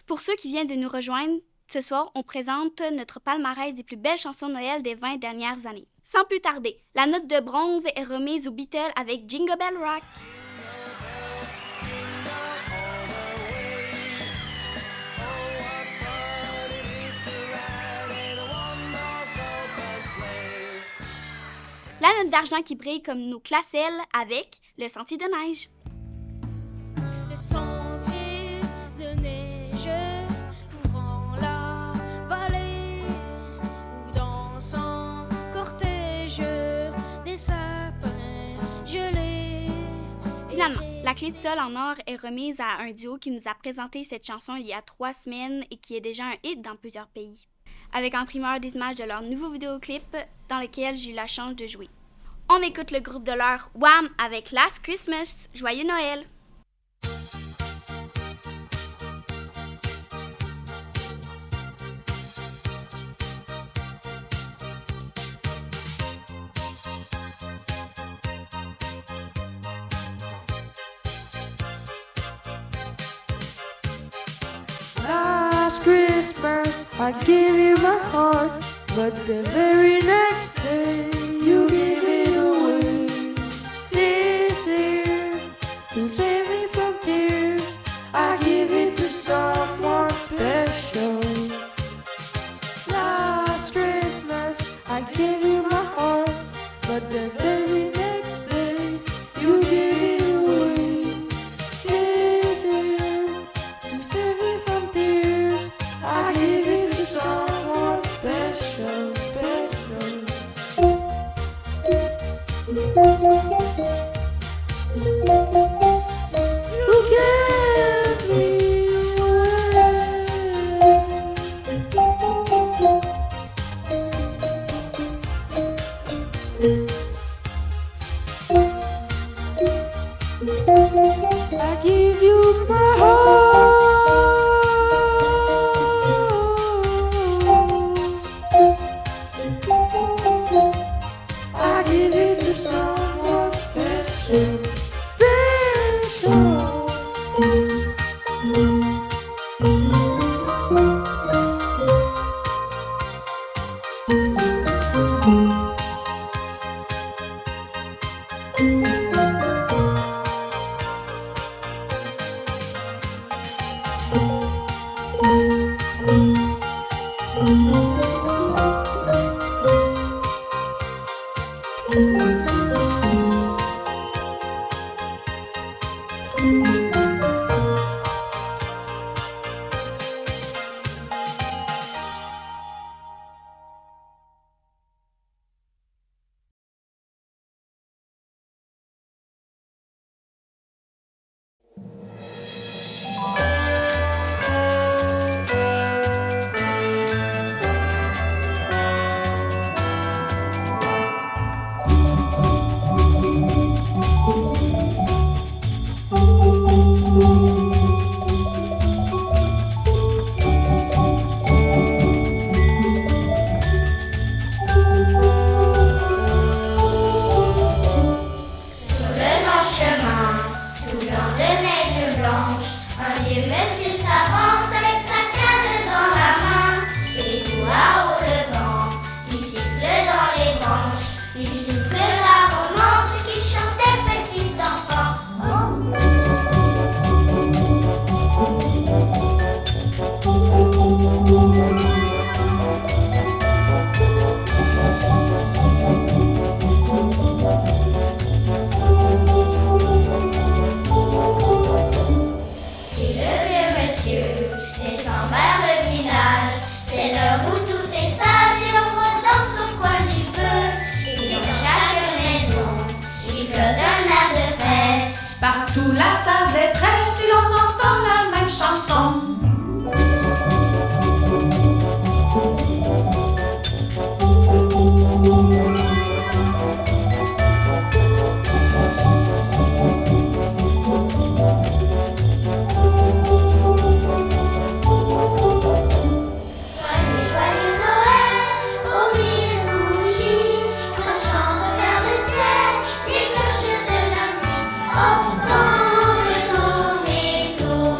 Pour ceux qui viennent de nous rejoindre, ce soir, on présente notre palmarès des plus belles chansons de Noël des 20 dernières années. Sans plus tarder, la note de bronze est remise aux Beatles avec Jingle Bell Rock. La note d'argent qui brille comme nos classelles avec Le Sentier de neige. Le sentier de neige couvrant la vallée où dansant cortège des sapins gelés. Finalement, la clé de sol en or est remise à un duo qui nous a présenté cette chanson il y a 3 semaines et qui est déjà un hit dans plusieurs pays, avec en primeur des images de leur nouveau vidéoclip dans lequel j'ai eu la chance de jouer. On écoute le groupe de leur Wham avec Last Christmas. Joyeux Noël! Last Christmas I gave you my heart, but the very next day you gave it away. This year, to save me from tears, I give it to someone special. Last Christmas I gave you my heart, but the very next day you gave it away. This year, to save me from tears, I give it to someone special, special. You gave me away. I give you my heart. I give it to someone special, special. Partout la table est prête et l'on entend la même chanson. Oh, quand le tourne et tout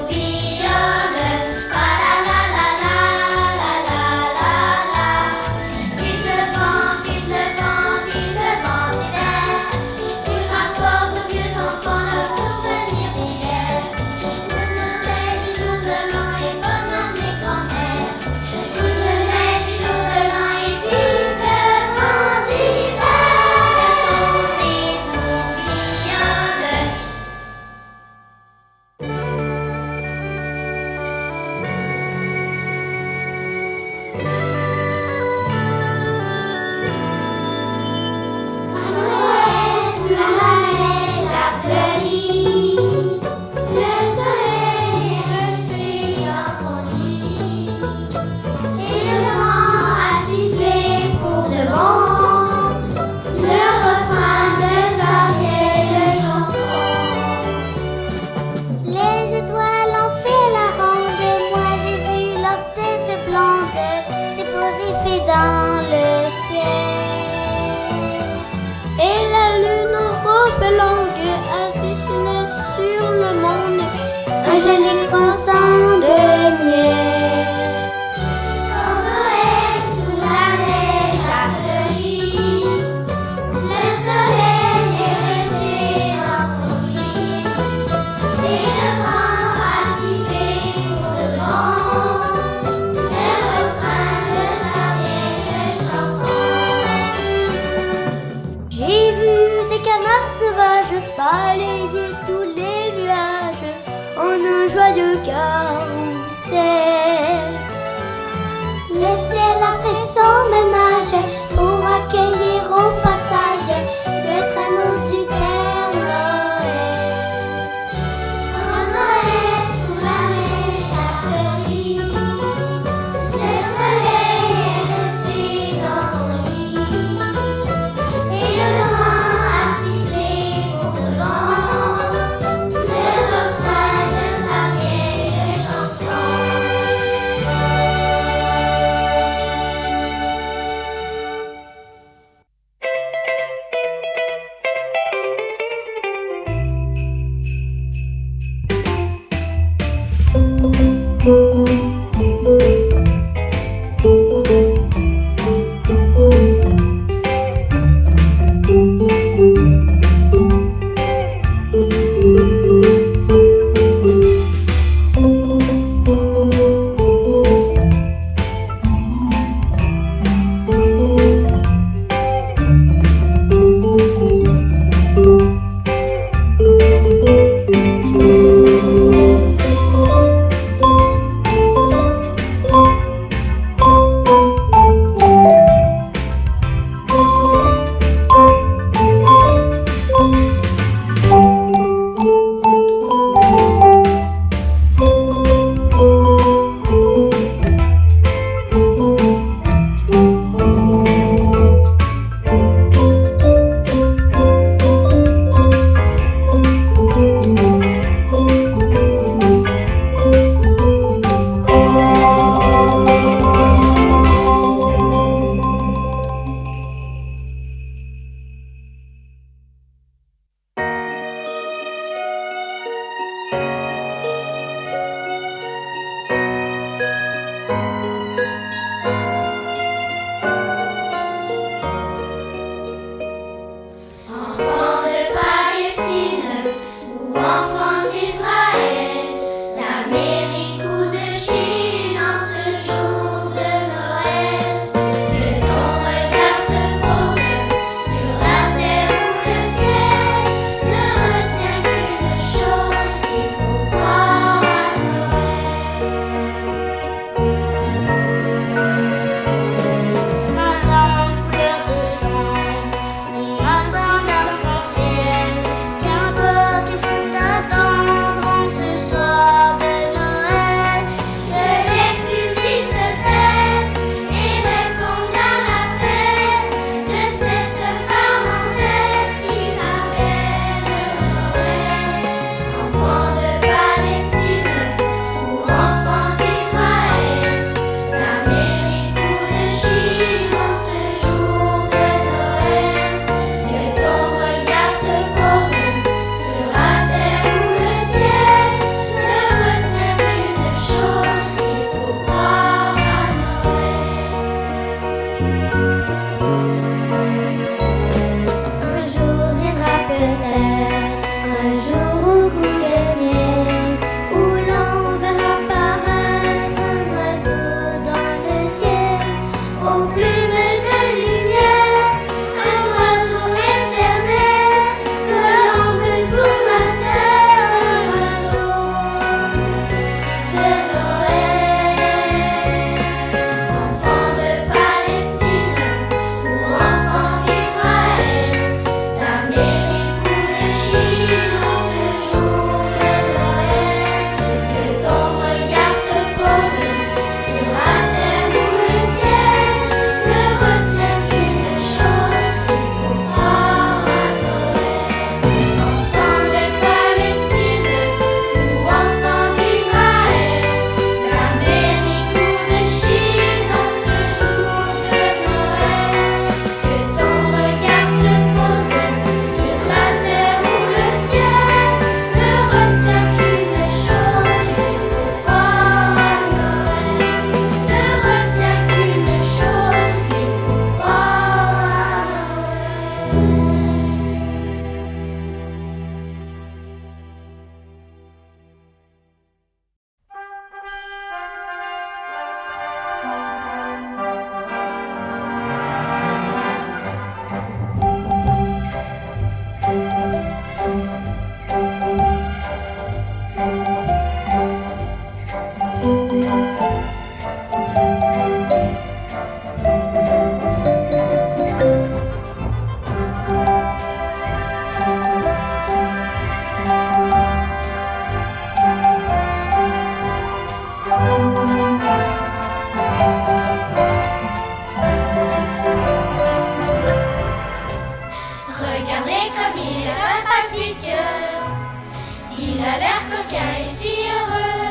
a l'air coquin et si heureux.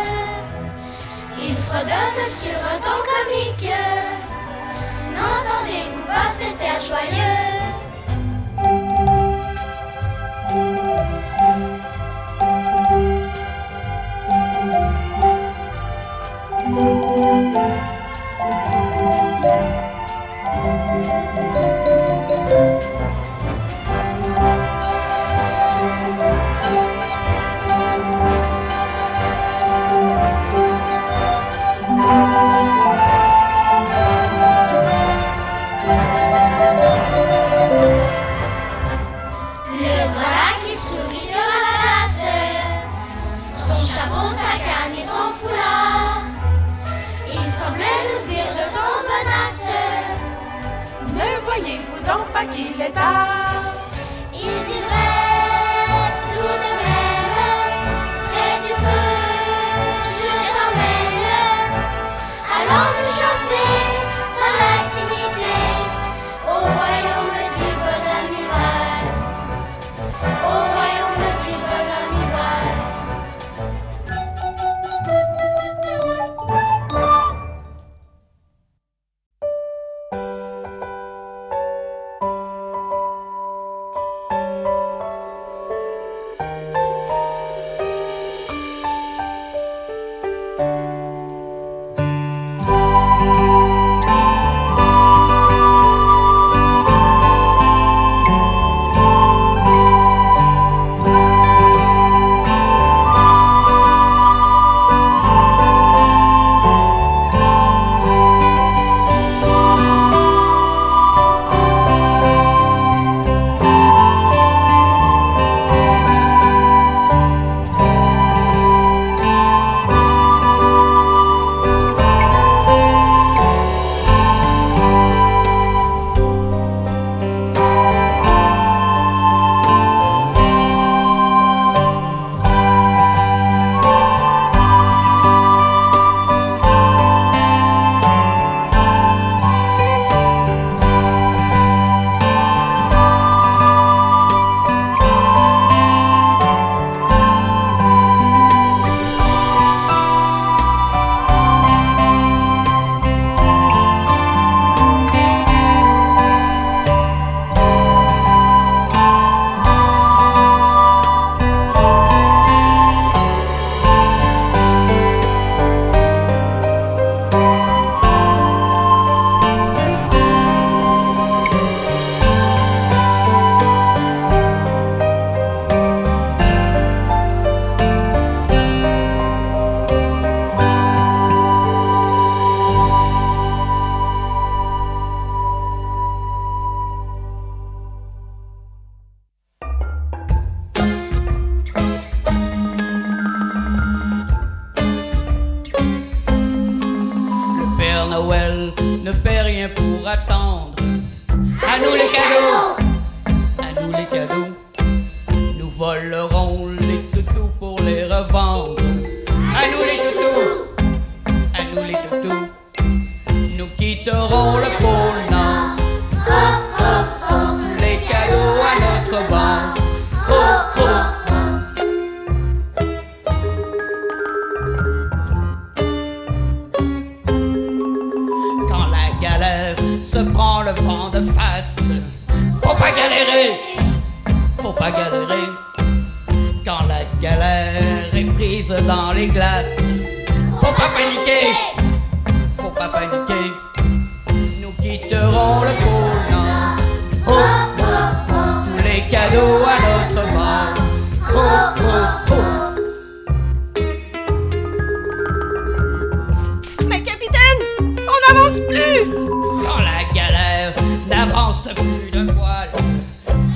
Il fredonne sur un ton comique. N'entendez-vous pas cet air joyeux? Voyez-vous donc pas qu'il est tard? Il dirait tout de même, près du feu, je t'emmène. Allons nous chauffer dans l'intimité, au royaume du bonhomme hiver. Au royaume du bonhomme hiver. Noël ne fait rien pour attendre. À nous les cadeaux, à nous les cadeaux. Nous volerons les toutous pour les revendre. À nous les toutous, à nous les toutous. Nous quitterons le pôle Nord. Oh, oh, oh, tous les cadeaux à notre bord. Oh, oh, oh. Se prend le vent de face. Faut pas galérer, faut pas galérer. Quand la galère est prise dans les glaces, faut pas paniquer, faut pas paniquer. Nous quitterons le pôle Nord. Oh, oh, oh, tous les cadeaux à notre bord. Oh, oh, oh. Mais capitaine, on n'avance plus! Quand la galère n'avance plus de poil.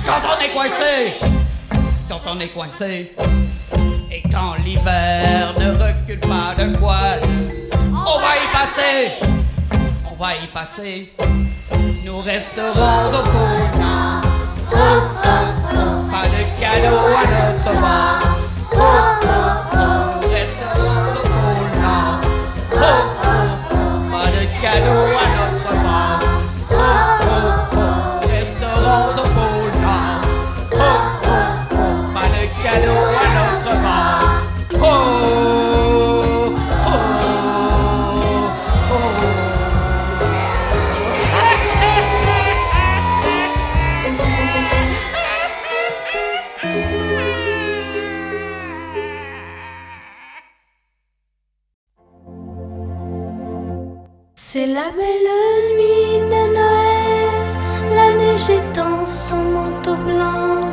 Quand on est coincé, quand on est coincé. Et quand l'hiver ne recule pas de poil. On va y passer, on va y passer. Nous resterons au pôle Nord. Oh, oh, oh, pas de cadeaux à notre bord. Oh, oh, oh, nous resterons au pôle Nord. Oh, oh, oh, pas de cadeaux à notre bord. Oh, oh, oh, nous resterons au pôle Nord. Oh, oh, oh, pas de cadeaux à notre bord. C'est la belle nuit de Noël, la neige étend son manteau blanc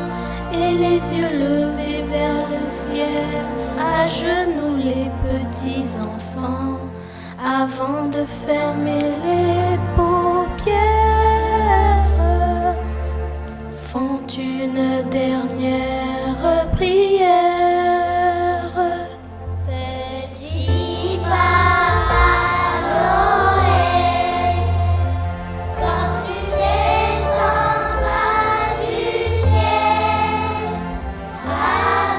et les yeux levés vers le ciel, à genoux les petits enfants, avant de fermer les paupières, font une dernière prière. Petit Papa Noël, quand tu descendras du ciel avec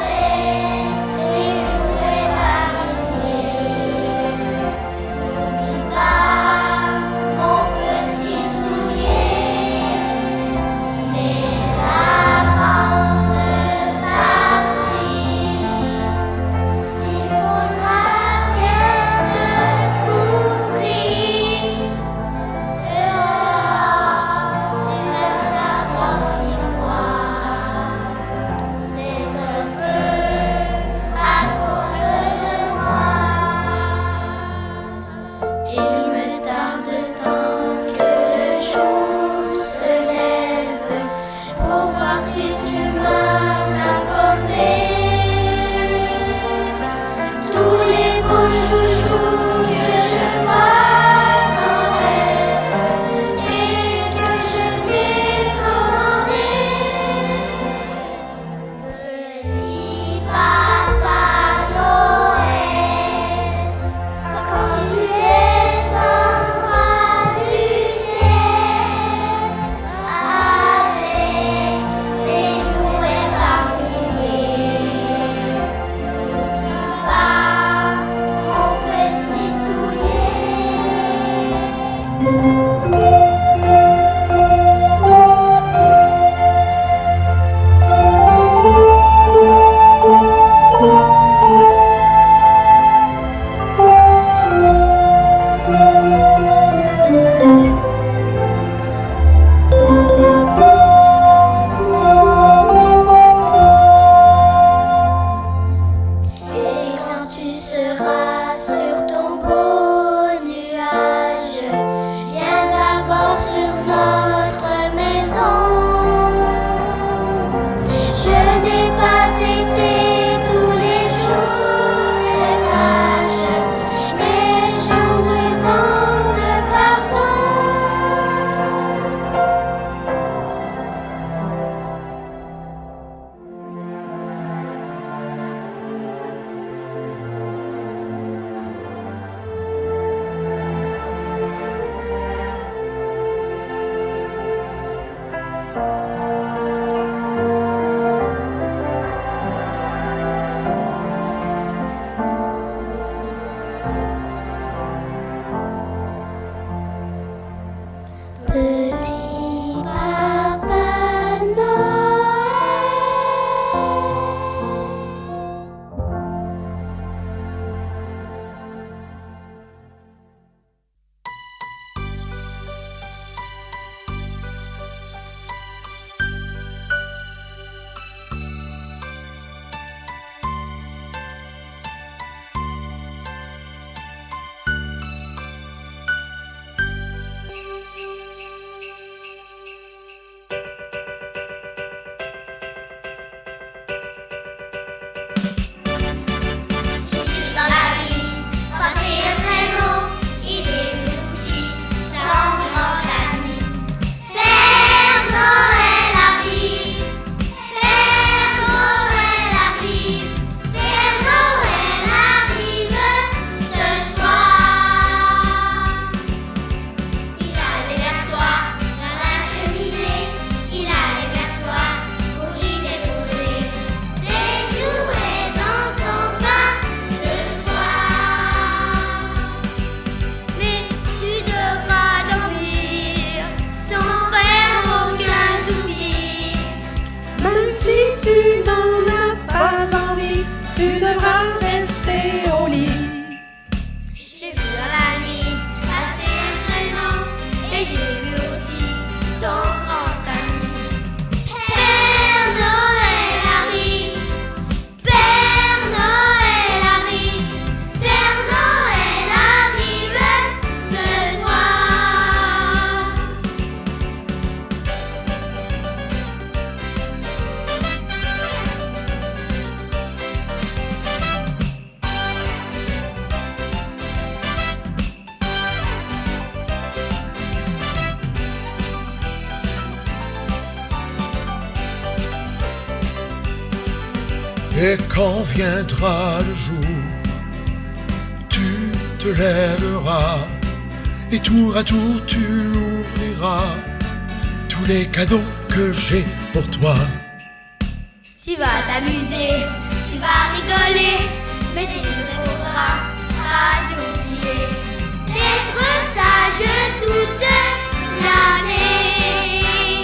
les jouets variés, n'oublie pas mon petit soulier, mais avant de partir, il faudra bien te couvrir. Dehors, tu vas avoir si froid. C'est un peu à cause de moi. Il me tarde tant que le jour se lève pour voir si tu m'as apporté tous les beaux chouchous que je vois sans rêve et que je t'ai commandés. Petit Papa Noël, quand tu descendras du ciel avec les jouets par milliers, n'oublie pas mon petit Et quand tu seras sur ton beau nuage, viens d'abord sur notre maison. Je n'ai pas été tous les jours très sage, mais j'en demande pardon. Et quand viendra le jour, tu te lèveras et tour à tour tu ouvriras tous les cadeaux que j'ai pour toi. Tu vas t'amuser, tu vas rigoler, mais il ne faudra pas oublier d'être sage toute l'année.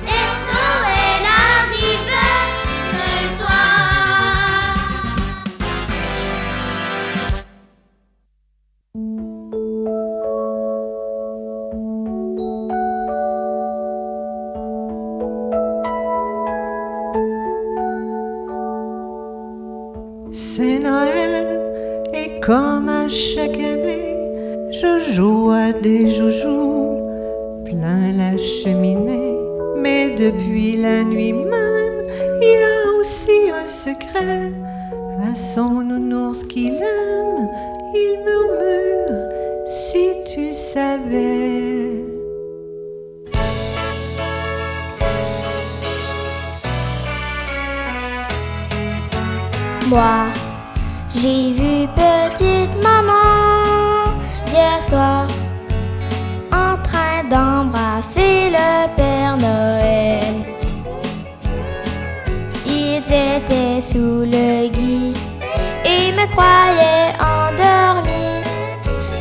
Et Noël arrive de toi. C'est Noël et comme à chaque année, je joue à des joujoux plein la cheminée. Mais depuis la nuit même, il a aussi un secret. À son nounours qu'il aime, il murmure si tu savais. Moi, j'ai vu petite maman hier soir en train d'embrasser le Père Noël. Ils étaient sous le gui et me croyaient endormi,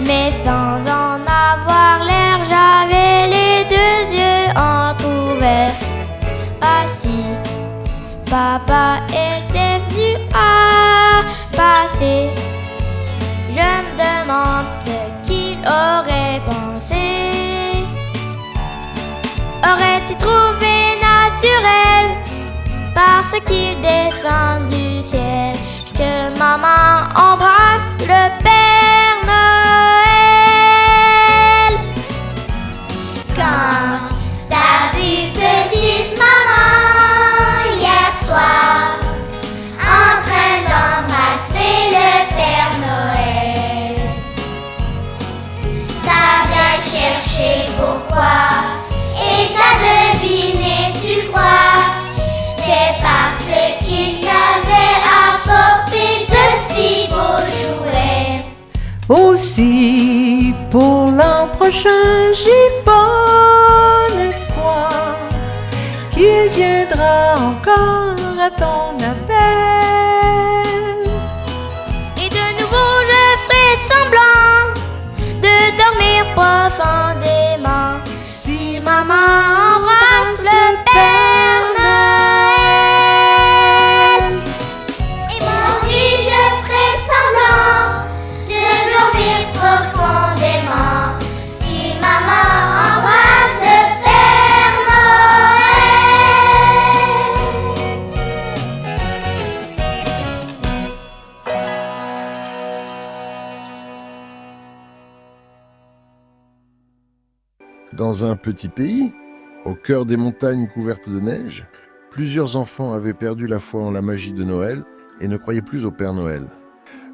mais sans en avoir l'air, j'avais les deux yeux entrouverts. Ah si, papa était venu à passer. Je me demande ce qu'il aurait pensé. Aurait-il trouvé naturel, parce qu'il descend du ciel, que maman embrasse le Père Noël? Quand t'as vu petite maman hier soir en train d'embrasser le Père Noël, t'as bien cherché pourquoi et t'as deviné, tu crois, c'est parce qu'il t'avait apporté de si beaux jouets. Aussi, pour l'an prochain, j'ai bon espoir qu'il viendra encore à ton appel. Et de nouveau je ferai semblant de dormir profondément si maman embrasse le Père Noël. Et moi aussi je ferai semblant de dormir profondément si maman embrasse le Père Dans un petit pays, au cœur des montagnes couvertes de neige, plusieurs enfants avaient perdu la foi en la magie de Noël et ne croyaient plus au Père Noël.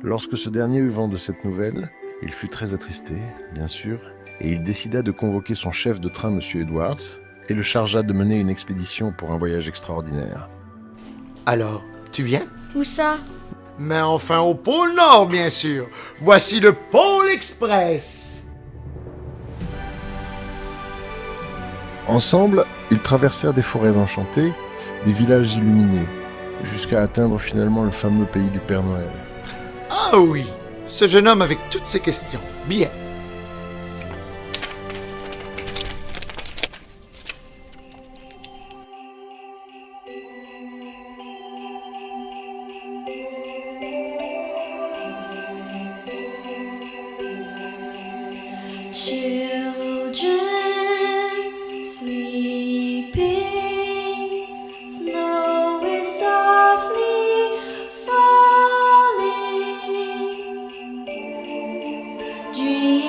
Lorsque ce dernier eut vent de cette nouvelle, il fut très attristé, bien sûr, et il décida de convoquer son chef de train, M. Edwards, et le chargea de mener une expédition pour un voyage extraordinaire. Alors, tu viens? Où ça? Mais enfin au pôle Nord, bien sûr. Voici le Pôle Express. Ensemble, ils traversèrent des forêts enchantées, des villages illuminés, jusqu'à atteindre finalement le fameux pays du Père Noël. Ah oui, ce jeune homme avec toutes ces questions. Bien. Dream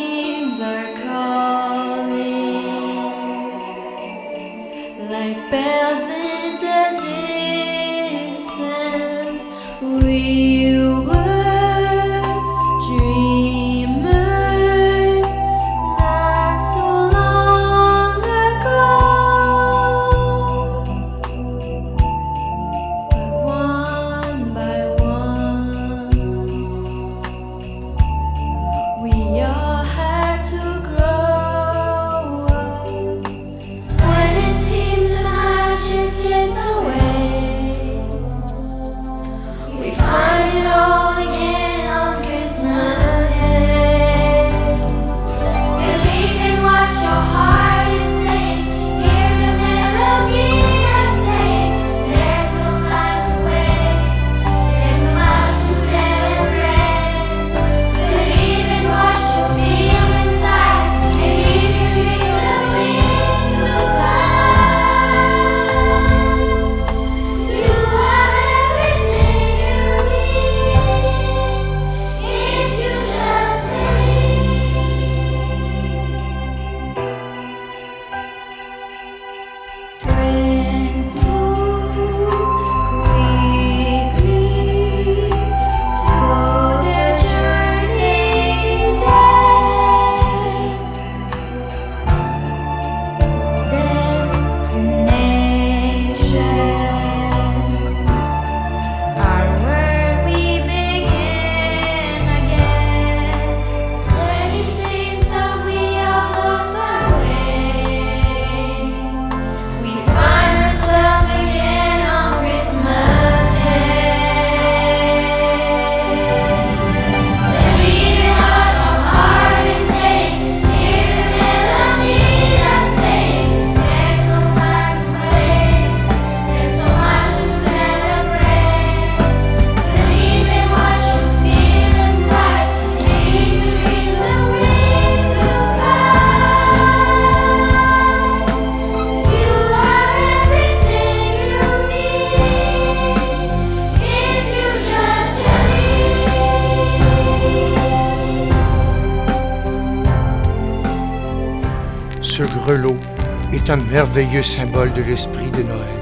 est un merveilleux symbole de l'esprit de Noël,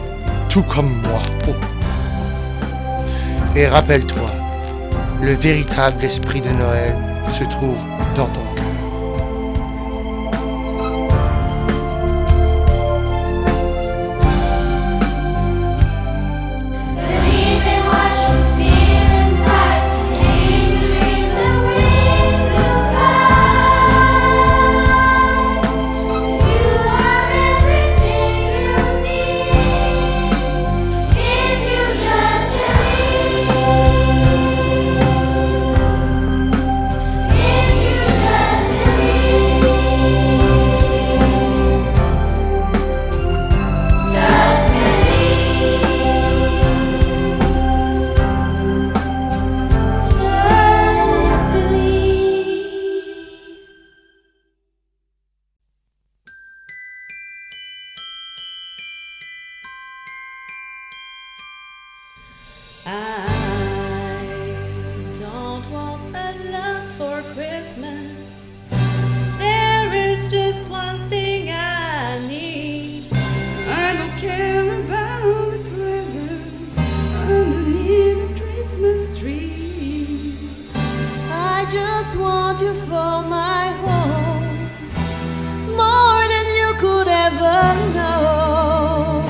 tout comme moi. Oh. Et rappelle-toi, le véritable esprit de Noël se trouve dans ton cœur. Believe in what you feel inside. Leave your dreams the wings to fly. You are everything you need if you just believe. If you just believe. Just I don't want a lot for Christmas. There is just one thing I need. I don't care about the presents underneath the Christmas tree. I just want you for my home, more than you could ever know.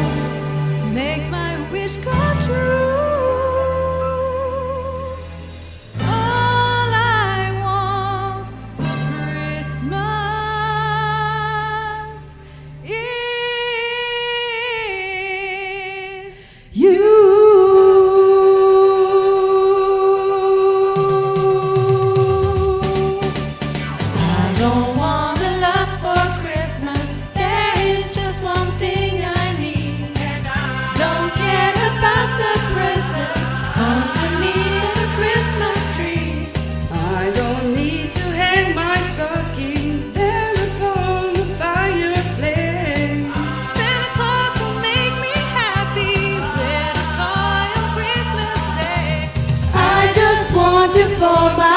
Make my wish come true. All I want for Christmas is you. I don't want a lot for Christmas. There is just one thing I need. Don't care about the present underneath the Christmas tree. I don't need to hang my stocking there upon the fireplace. Santa Claus will make me happy when I call on Christmas Day. I just want you for my